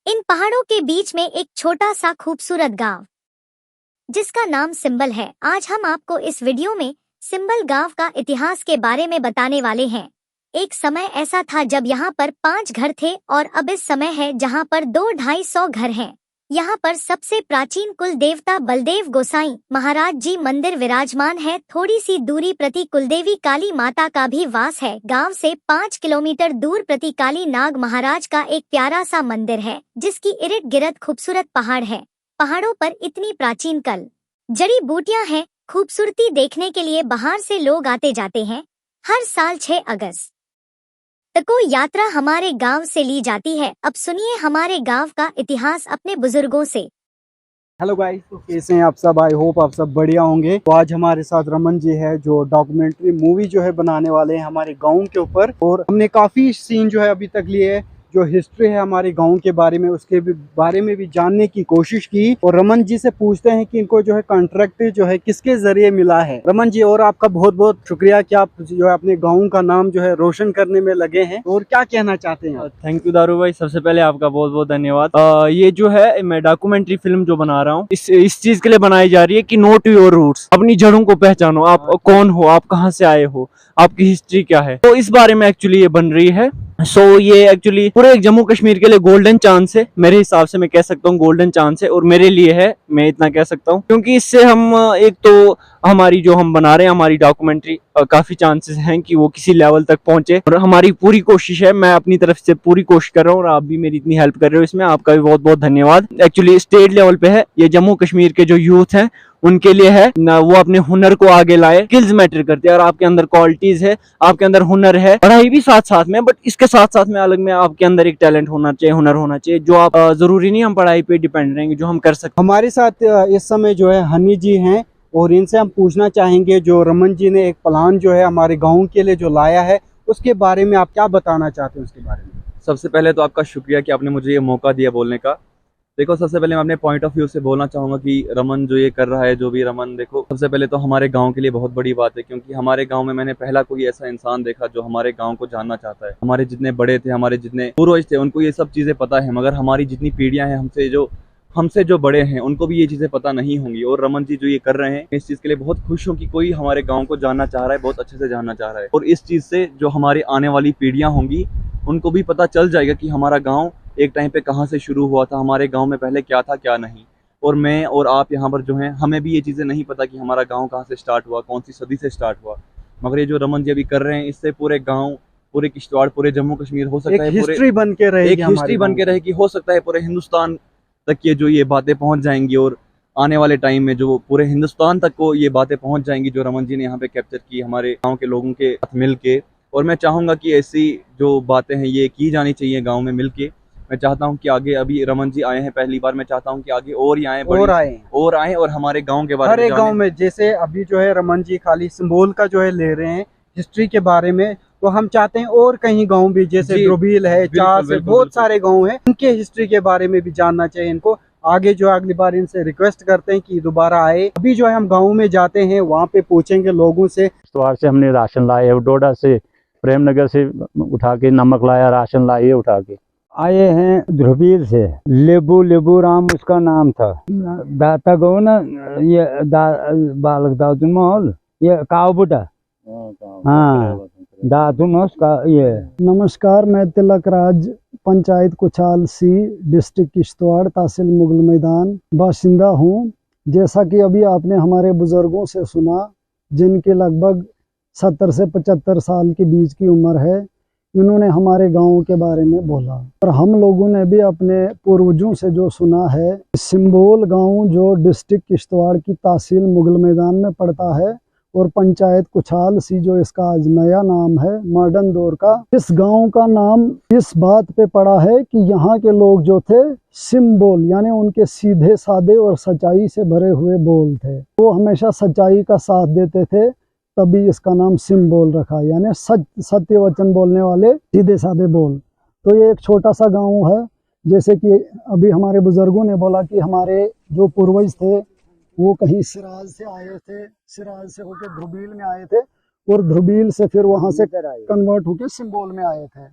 इन पहाड़ों के बीच में एक छोटा सा खूबसूरत गांव जिसका नाम सिंबल है। आज हम आपको इस वीडियो में सिंबल गांव का इतिहास के बारे में बताने वाले हैं। एक समय ऐसा था जब यहाँ पर 5 घर थे और अब इस समय है जहाँ पर 200-250 घर हैं। यहाँ पर सबसे प्राचीन कुल देवता बलदेव गोसाई महाराज जी मंदिर विराजमान है। थोड़ी सी दूरी प्रति कुलदेवी काली माता का भी वास है। गांव से 5 किलोमीटर दूर प्रति काली नाग महाराज का एक प्यारा सा मंदिर है जिसकी इर्द गिर्द खूबसूरत पहाड़ है। पहाड़ों पर इतनी प्राचीन कल जड़ी बूटियां हैं। खूबसूरती देखने के लिए बाहर से लोग आते जाते हैं। हर साल 6 अगस्त को यात्रा हमारे गांव से ली जाती है। अब सुनिए हमारे गांव का इतिहास अपने बुजुर्गों से। हेलो गाइस, तो कैसे हैं आप सब? आई होप आप सब बढ़िया होंगे। तो आज हमारे साथ रमन जी है जो डॉक्यूमेंट्री मूवी जो है बनाने वाले हैं हमारे गांव के ऊपर। और हमने काफी सीन जो है अभी तक लिए है, जो हिस्ट्री है हमारे गांव के बारे में, उसके बारे में भी जानने की कोशिश की। और रमन जी से पूछते हैं कि इनको जो है कॉन्ट्रैक्ट जो है किसके जरिए मिला है। रमन जी, और आपका बहुत बहुत शुक्रिया कि आप जो है अपने गाँव का नाम जो है रोशन करने में लगे हैं। और क्या कहना चाहते हैं? थैंक यू दारू भाई, सबसे पहले आपका बहुत बहुत धन्यवाद। ये जो है मैं डॉक्यूमेंट्री फिल्म जो बना रहा हूँ इस चीज के लिए बनाई जा रही है कि नो टू योर रूट्स, अपनी जड़ों को पहचानो। आप कौन हो, आप कहाँ से आए हो, आपकी हिस्ट्री क्या है, तो इस बारे में एक्चुअली ये बन रही है। ये एक्चुअली पूरे जम्मू कश्मीर के लिए गोल्डन चांस है, मेरे हिसाब से मैं कह सकता हूँ गोल्डन चांस है। और मेरे लिए है, मैं इतना कह सकता हूँ, क्योंकि इससे हम एक तो हमारी जो हम बना रहे हैं हमारी डॉक्यूमेंट्री, काफी चांसेस हैं कि वो किसी लेवल तक पहुंचे। और हमारी पूरी कोशिश है, मैं अपनी तरफ से पूरी कोशिश कर रहा हूँ और आप भी मेरी इतनी हेल्प कर रहे हो इसमें, आपका भी बहुत बहुत धन्यवाद। एक्चुअली स्टेट लेवल पे है ये, जम्मू कश्मीर के जो यूथ हैं उनके लिए है ना, वो अपने हुनर को आगे लाए। स्किल्स मैटर करते हैं और आपके अंदर क्वालिटीज है, आपके अंदर हुनर है, पढ़ाई भी साथ साथ में, बट इसके साथ साथ में अलग में आपके अंदर एक टैलेंट होना चाहिए, हुनर होना चाहिए, जो आप जरूरी नहीं हम पढ़ाई पे डिपेंड रहेंगे, जो हम कर सकते। हमारे साथ इस समय जो है हनी जी हैं और इनसे हम पूछना चाहेंगे जो रमन जी ने एक प्लान जो है हमारे गाँव के लिए जो लाया है उसके बारे में आप क्या बताना चाहते हैं उसके बारे में? सबसे पहले तो आपका शुक्रिया कि आपने मुझे ये मौका दिया बोलने का। देखो, सबसे पहले मैं अपने पॉइंट ऑफ व्यू से बोलना चाहूँगा कि रमन जो ये कर रहा है, जो भी रमन, देखो सबसे पहले तो हमारे गांव के लिए बहुत बड़ी बात है, क्योंकि हमारे गांव में मैंने पहला कोई ऐसा इंसान देखा जो हमारे गांव को जानना चाहता है। हमारे जितने बड़े थे, हमारे जितने पूर्वज थे, उनको ये सब चीज़ें पता है, मगर हमारी जितनी पीढ़ियाँ हैं हमसे जो बड़े हैं उनको भी ये चीज़ें पता नहीं होंगी। और रमन जी जो ये कर रहे हैं, इस चीज़ के लिए बहुत खुश हूँ कि कोई हमारे गाँव को जानना चाह रहा है, बहुत अच्छे से जानना चाह रहा है। और इस चीज़ से जो हमारी आने वाली पीढ़ियाँ होंगी उनको भी पता चल जाएगा कि हमारा गाँव एक टाइम पे कहाँ से शुरू हुआ था, हमारे गांव में पहले क्या था क्या नहीं। और मैं और आप यहाँ पर जो हैं, हमें भी ये चीज़ें नहीं पता कि हमारा गांव कहाँ से स्टार्ट हुआ, कौन सी सदी से स्टार्ट हुआ। मगर ये जो रमन जी अभी कर रहे हैं, इससे पूरे गांव, पूरे किश्तवाड़, पूरे जम्मू कश्मीर, हो सकता है हिस्ट्री बन के रहेगी, एक हिस्ट्री बन के रहेगी, हो सकता है पूरे हिंदुस्तान तक ये बातें पहुँच जाएंगी। और आने वाले टाइम में जो पूरे हिंदुस्तान तक को ये बातें पहुँच जाएंगी जो रमन जी ने यहाँ पे कैप्चर की हमारे गाँव के लोगों के साथ मिल के। और मैं चाहूँगा कि ऐसी जो बातें हैं ये की जानी चाहिए गाँव में मिल के। मैं चाहता हूं कि आगे, अभी रमन जी आए हैं पहली बार, मैं चाहता हूं कि आगे और ही आए, और आए और हमारे गांव के बारे में, हर एक गांव में। जैसे अभी जो है रमन जी खाली सिंबल का जो है ले रहे हैं हिस्ट्री के बारे में, तो हम चाहते हैं और कहीं गांव भी, जैसे ड्रोबील है, चास है, बहुत सारे गांव हैं, उनके हिस्ट्री के बारे में भी जानना चाहिए इनको। आगे जो अगली बार इनसे रिक्वेस्ट करते हैं कि दोबारा आए। अभी जो है हम गाँव में जाते हैं, वहाँ पे पूछेंगे लोगों से। किश्तवाड़ से हमने राशन लाए, डोडा से, प्रेमनगर से उठा के नमक लाया, राशन लाए उठा के आए हैं। ध्रुवीर से लेबू राम उसका नाम था। दाता गो ना, ये बालक दातुन महल, ये कावबुटा, हाँ दातुन उसका ये। नमस्कार, मैं तिलक राज, पंचायत कुचाल सी, डिस्ट्रिक्ट किश्तवाड़, तहसील मुगल मैदान बाशिंदा हूँ। जैसा कि अभी आपने हमारे बुजुर्गों से सुना, जिनके लगभग 70 से 75 साल के बीच की उम्र है, इन्होंने हमारे गांव के बारे में बोला। और हम लोगों ने भी अपने पूर्वजों से जो सुना है, सिंबोल गांव जो डिस्ट्रिक्ट किश्तवाड़ की तहसील मुगल मैदान में पड़ता है और पंचायत कुचाल सी जो इसका आज नया नाम है मॉडर्न दौर का, इस गांव का नाम इस बात पे पड़ा है कि यहाँ के लोग जो थे सिंबल, यानी उनके सीधे साधे और सच्चाई से भरे हुए बोल थे, वो हमेशा सच्चाई का साथ देते थे, तभी इसका नाम सिंबल रखा, यानी सत्य वचन बोलने वाले, सीधे साधे बोल। तो ये एक छोटा सा गांव है। जैसे कि अभी हमारे बुजुर्गों ने बोला कि हमारे जो पूर्वज थे वो कहीं सिराज से आए थे, सिराज से होकर ध्रुवील में आए थे और ध्रुवील से फिर वहां से कन्वर्ट होकर सिंबल में आए थे।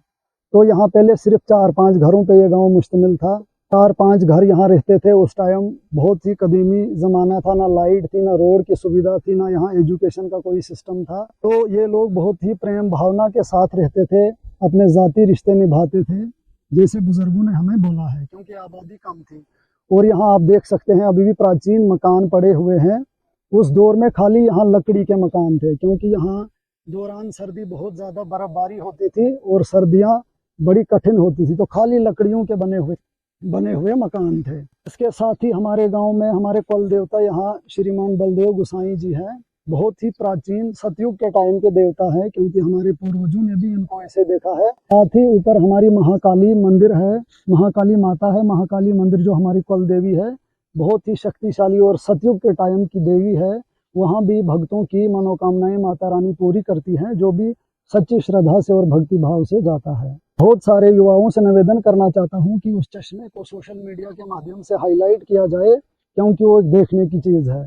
तो यहाँ पहले सिर्फ 4-5 घरों पे ये गांव मुश्तमिल था। 4-5 घर यहाँ रहते थे। उस टाइम बहुत ही कदीमी ज़माना था, ना लाइट थी, ना रोड की सुविधा थी, ना यहाँ एजुकेशन का कोई सिस्टम था। तो ये लोग बहुत ही प्रेम भावना के साथ रहते थे, अपने ज़ाती रिश्ते निभाते थे, जैसे बुजुर्गों ने हमें बोला है, क्योंकि आबादी कम थी। और यहाँ आप देख सकते हैं अभी भी प्राचीन मकान पड़े हुए हैं। उस दौर में खाली यहाँ लकड़ी के मकान थे, क्योंकि यहाँ दौरान सर्दी बहुत ज़्यादा बर्फबारी होती थी और सर्दियाँ बड़ी कठिन होती थी, तो खाली लकड़ियों के बने हुए मकान थे। इसके साथ ही हमारे गांव में हमारे कुल देवता यहाँ श्रीमान बलदेव गोसाई जी हैं। बहुत ही प्राचीन सतयुग के टाइम के देवता है, क्योंकि हमारे पूर्वजों ने भी इनको ऐसे देखा है। साथ ही ऊपर हमारी महाकाली मंदिर है, महाकाली माता है। महाकाली मंदिर जो हमारी कुल देवी है, बहुत ही शक्तिशाली और सतयुग के टाइम की देवी है। वहाँ भी भक्तों की मनोकामनाएं माता रानी पूरी करती हैं, जो भी सच्ची श्रद्धा से और भक्ति भाव से जाता है। बहुत सारे युवाओं से निवेदन करना चाहता हूँ कि उस चश्मे को सोशल मीडिया के माध्यम से हाईलाइट किया जाए, क्योंकि वो एक देखने की चीज़ है।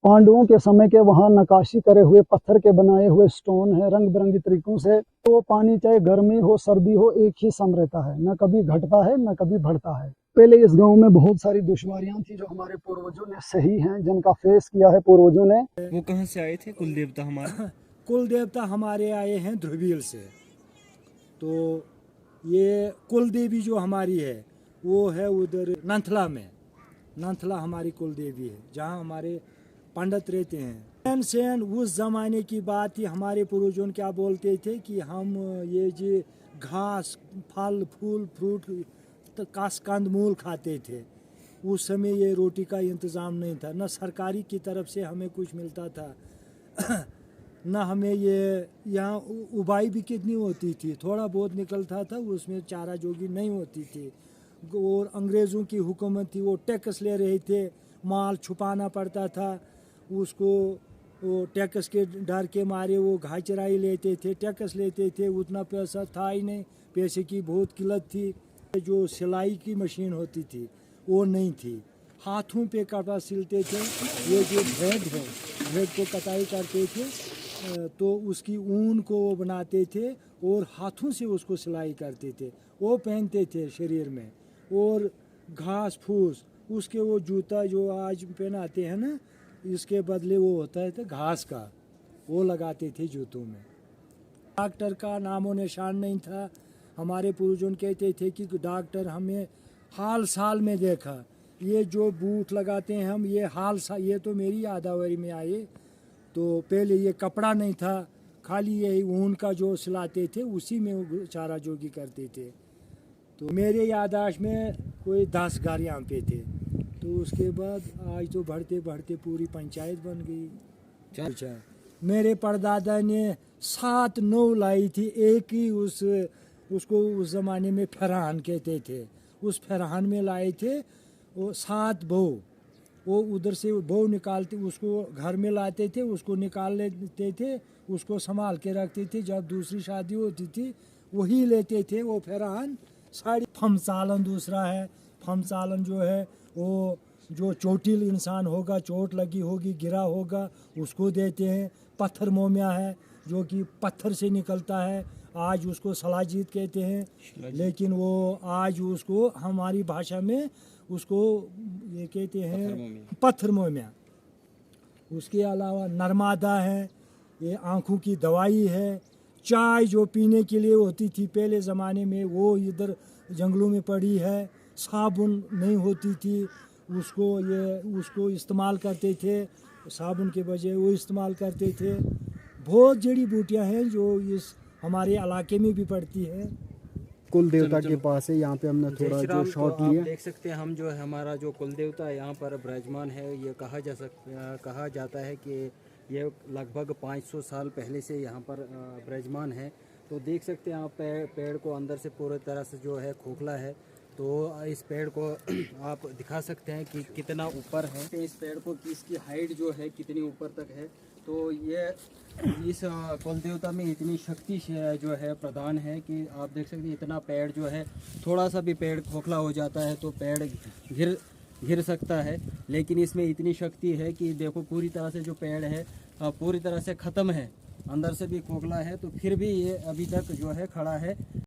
पांडवों के समय के वहाँ नकाशी करे हुए पत्थर के बनाए हुए स्टोन है, रंग बिरंगी तरीकों से। तो पानी चाहे गर्मी हो सर्दी हो, एक ही सम रहता है, न कभी घटता है न कभी बढ़ता है। पहले इस गांव में बहुत सारी दुश्वारियां थी, जो हमारे पूर्वजों ने सही हैं, जिनका फेस किया है पूर्वजों ने। वो कहाँ से आए थे कुल देवता हमारे? कुल देवता हमारे आए हैं ध्रुवील से। तो ये कुल देवी जो हमारी है वो है उधर नंथला में। नंथला हमारी कुल देवी है, जहाँ हमारे पंडित रहते हैं। सेन उस जमाने की बात थी। हमारे पूर्वजों क्या बोलते थे कि हम ये जो घास फल फूल फ्रूट कंद मूल खाते थे। उस समय ये रोटी का इंतज़ाम नहीं था, न सरकारी की तरफ से हमें कुछ मिलता था न हमें ये यहाँ उबाई भी कितनी होती थी, थोड़ा बहुत निकलता था, उसमें चारा जोगी नहीं होती थी। और अंग्रेज़ों की हुकूमत थी, वो टैक्स ले रहे थे, माल छुपाना पड़ता था उसको। वो टैक्स के डर के मारे वो घास चराई लेते थे, टैक्स लेते थे। उतना पैसा था ही नहीं, पैसे की बहुत किल्लत थी। जो सिलाई की मशीन होती थी वो नहीं थी, हाथों पे कपड़ा सिलते थे। ये जो भेड़ है, भेड़ को कटाई करते थे तो उसकी ऊन को वो बनाते थे और हाथों से उसको सिलाई करते थे, वो पहनते थे शरीर में। और घास फूस उसके वो जूता जो आज पहनाते हैं ना, इसके बदले वो होता है तो घास का, वो लगाते थे जूतों में। डॉक्टर का नामो निशान नहीं था। हमारे पूर्वजों कहते थे कि डॉक्टर हमें हाल साल में देखा। ये जो बूट लगाते हैं हम, ये हाल साल, ये तो मेरी यादावरी में आए। तो पहले ये कपड़ा नहीं था, खाली ये ऊन का जो सिलाते थे उसी में वो चारा जोगी करते थे। तो मेरे यादाश्त में कोई 10 घर यहाँ पे थे। तो उसके बाद आज तो बढ़ते बढ़ते पूरी पंचायत बन गई। अच्छा, मेरे परदादा ने 7-9 लाई थी। एक ही उसको उस ज़माने में फरहान कहते थे। उस फरहान में लाए थे वो 7 बहू। वो उधर से बहू निकालते, उसको घर में लाते थे, उसको निकाल लेते थे, उसको संभाल के रखते थे। जब दूसरी शादी होती थी वही लेते थे वो फरहान। साड़ी फमसालन दूसरा है। फमसालन जो है वो जो चोटिल इंसान होगा, चोट लगी होगी, गिरा होगा, उसको देते हैं। पत्थर मोमिया है जो कि पत्थर से निकलता है, आज उसको सलाजीत कहते हैं, लेकिन वो आज उसको हमारी भाषा में उसको ये कहते हैं पत्थर मोमिया। उसके अलावा नर्मादा है, ये आँखों की दवाई है। चाय जो पीने के लिए होती थी पहले ज़माने में, वो इधर जंगलों में पड़ी है। साबुन नहीं होती थी, उसको इस्तेमाल करते थे, साबुन के बजाय वो इस्तेमाल करते थे। बहुत जड़ी बूटियाँ हैं जो इस हमारे इलाके में भी पड़ती है। कुल देवता के पास है, यहाँ पे हमने थोड़ा जो शॉट लिया। देख सकते हैं हम, जो है हमारा जो कुल देवता यहाँ पर विराजमान है। ये कहा जाता है कि ये लगभग 500 साल पहले से यहाँ पर विराजमान है। तो देख सकते हैं आप पेड़ को अंदर से पूरी तरह से जो है खोखला है। तो इस पेड़ को आप दिखा सकते हैं कि कितना ऊपर है इस पेड़ को, कि इसकी हाइट जो है कितनी ऊपर तक है। तो ये इस कुल देवता में इतनी शक्ति जो है प्रदान है कि आप देख सकते हैं इतना पेड़ जो है, थोड़ा सा भी पेड़ खोखला हो जाता है तो पेड़ गिर सकता है, लेकिन इसमें इतनी शक्ति है कि देखो पूरी तरह से जो पेड़ है पूरी तरह से ख़त्म है, अंदर से भी खोखला है, तो फिर भी ये अभी तक जो है खड़ा है।